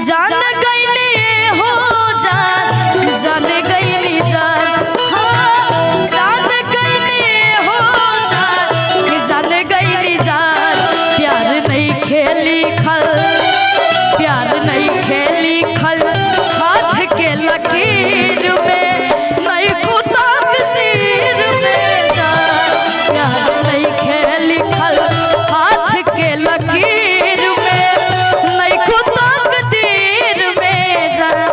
जान गईली हो जान जान गईली जान हाँ जान गईली हो जान गईली जान प्यार नहीं खेली खल प्यार नहीं खेली खल हाथ के लकीर में नहीं कुता तीर में जान प्यार नहीं खेली खल हाथ के लकीर में नहीं कुता तीर में जान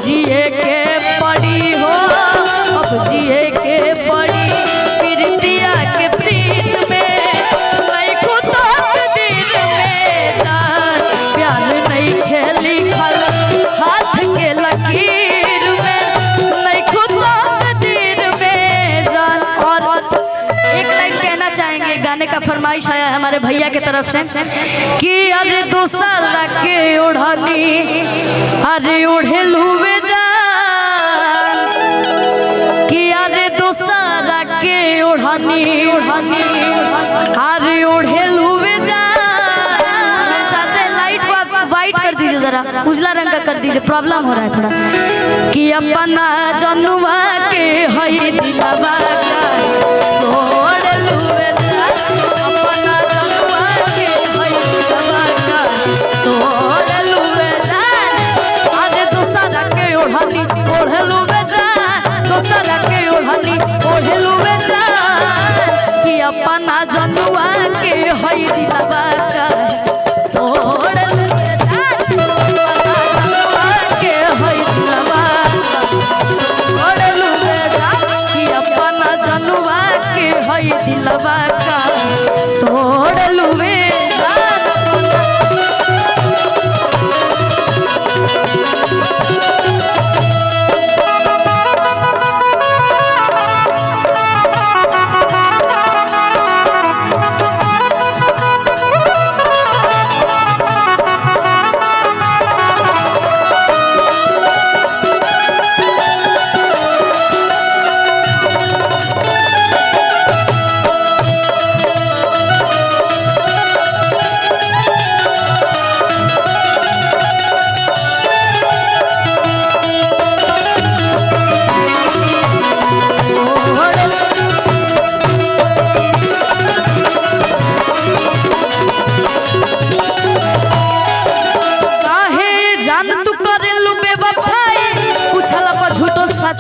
जिए के पड़ी हो अब जिए के पड़ी प्रीतिया के प्रीत में नहीं खुदा दिल में जान प्यार नहीं खेली खल हाथ के लकीर में नहीं खुदा दिल में जान। और एक लाइन कहना चाहेंगे, गाने का फरमाइश आया है हमारे भैया की तरफ से कि अरे दूसरा के ओढ़नी अरे ओढ़ेल हुए अरे दूसरा के ओढ़नी अरे ओढ़ेल हुए जाते लाइट को वाइट कर दीजिए, जरा उजला रंग का कर दीजिए, प्रॉब्लम हो रहा है थोड़ा कि अपना जनुआ के हई दिलवा का ओढ़ेल हुए अपना जनुआ के हई दिलवा का ओढ़ेल हुए अरे दूसरा के ओढ़नी ओढ़ेल हुए दूसरा के ओढ़नी ओढ़ेल हुए कि अपना जनुआ के हई दिलवा का ओढ़ेल हुए अपना जनुआ के हई दिलवा ओढ़ेल हुए कि अपना जनुआ के हई दिलवा का ओढ़ेल हुए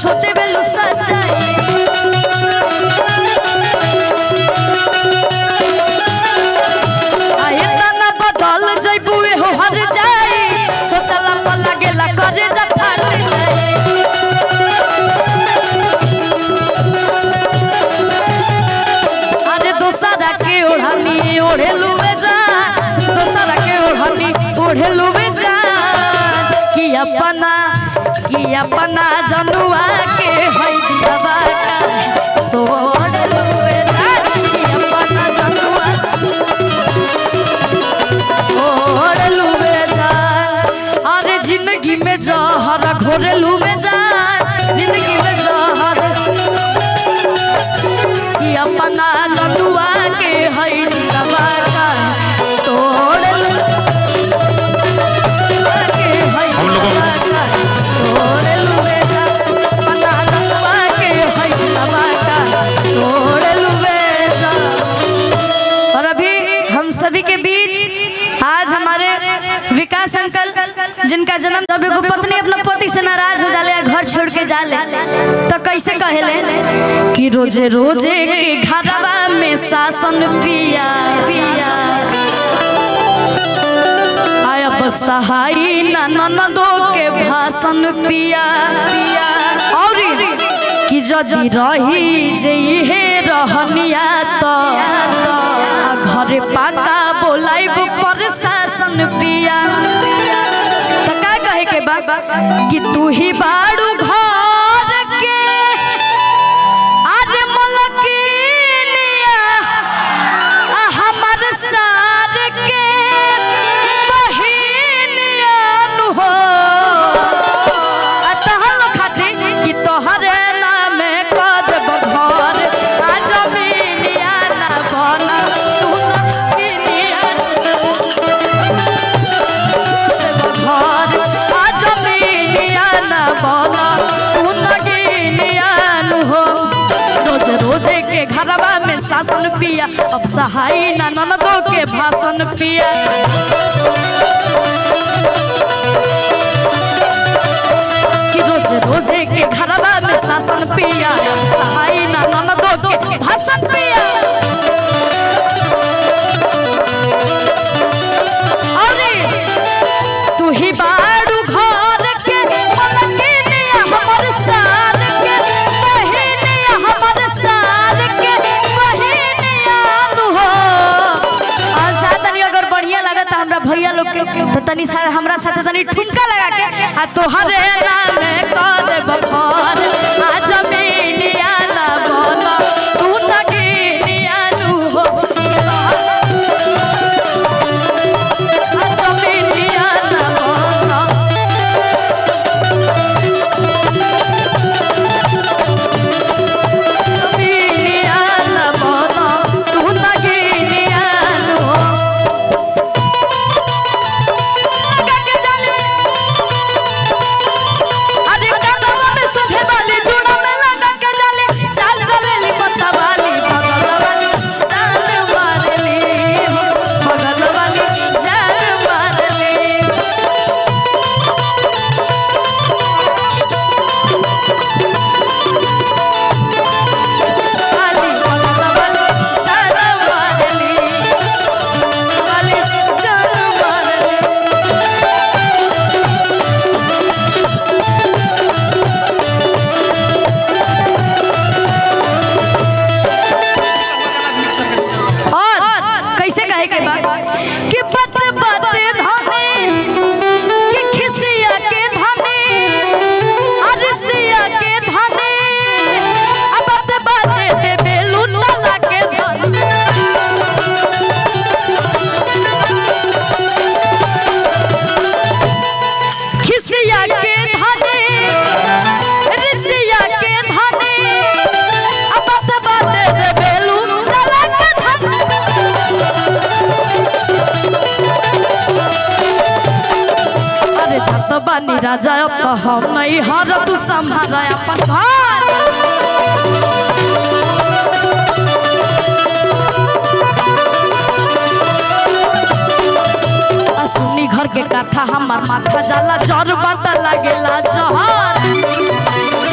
छोटे बेलू सच्चाई आए तना बदल जइबू हो हर जाई सोचला पर लागेला करे जा फाट जाई अरे दूसरा के ओढ़नी ओढ़ेलू में जा दूसरा के ओढ़नी ओढ़ेलू में जा कि अपना जनुआ के हई दिलवा का ओढ़ेलू में जा कि अपना जनुआ ओढ़ेलू में जा अरे जिंदगी में में जहर घोरेलू में जान, जिंदगी में जहर कि अपना जनुआ के हई दिलवा का तोड़लू के हई दिलवा का तोड़लू में जान, अपना जनुआ के हई दिलवा का तोड़लू में जान। और अभी हम सभी के बीच आज हमारे विकास अंकल जिनका जन्म, जब एगो पत्नी अपना पति से नाराज हो जाले, घर छोड़ के जाले, तो कैसे कहेले कि रोजे रोजे के घरवा में शासन पिया पिया आया बस सहाई ना ननदो के भाषण पिया पिया। और कि जदि रही जे हे रहनिया तो घरे पाका बोलाइब प्रशासन पिया। तो का कहे के बा कि तू ही बाड़ू घर के अरे मलकिनिया हमर सार के बहिनिया नु हो तहल खाते कि तोहरे नाम कद बघर आ जमीनिया ना बना तू लकिनिया बघर आ जमीनिया ना बना तू लकिनिया नु हो। रोज रोजे के घरवा में शासन पिया, अब सहाई ना ननदों के भाषण पिया। कि रोज रोजे के घरवा में शासन पिया, अब सहाई ना ननदों के भाषण पिया। अरे तू ही बाड़ू घर के मलकिनिया हमर सार के बहिनिया हमर सार के बहिनिया नु हो। अच्छा तनी अगर बढ़िया लागत हमरा भैया लोग के तो तनी सारा हमरा साथे तनी ठुमका लगा के आ तोहरे नाम कद बखर आ जमीनिया ना बना तू तकीनिया नु हो। आ जमीनिया ना बना जमीनिया ना बना तू तकीनिया नु हो। लगा के जाने अरे कदवा में सोधे वाली जुड़ा में लगा के जाले चाल चलेली पत्ता वाली बगल वाली जान मारली हो, बगल वाली जान मारली वाली बगल वाली जान मारली वाली जान मारली। और कैसे कहे के बा कि बत बत धने कि खिसिया के धने अरसिया के धने अब बत बत दे बेलू तला के धने खिसिया के धने रसिया के धने अब बत बत दे बेलू तला के धने। अरे जब बानी राजा तो हम नहीं हर तू संभाल अपन घर। आ सुनी घर के काठा हमार माथा जाला जर बात लागेला जहर।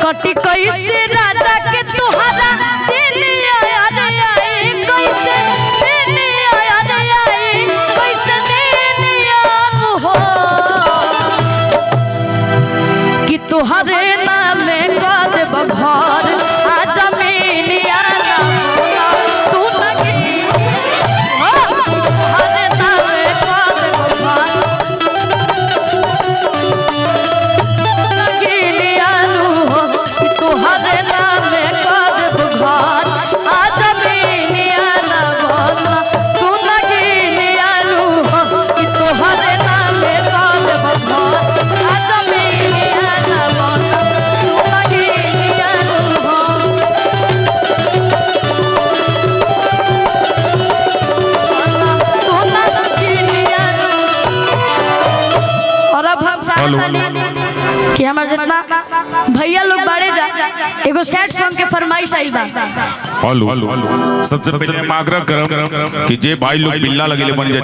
कटी कैसे राजा के तुहरा दिन आया रे आए कैसे दिन आया रे आए कैसे दिन याद हो कि तुहरे नाम कद बघर आ जमीनिया ना बना तू लकिनिया हो। तुहरे नाम कद बघर लकिनिया नु हो कि तुहरे चाहता कि हमारे जितना भैया लोग बड़े जा एगो सैड सॉन्ग के फरमाइश आई बा। हेलो सबसे पहले मैं आग्रह करम कि जे भाई लोग बिल्ला लगे बन जा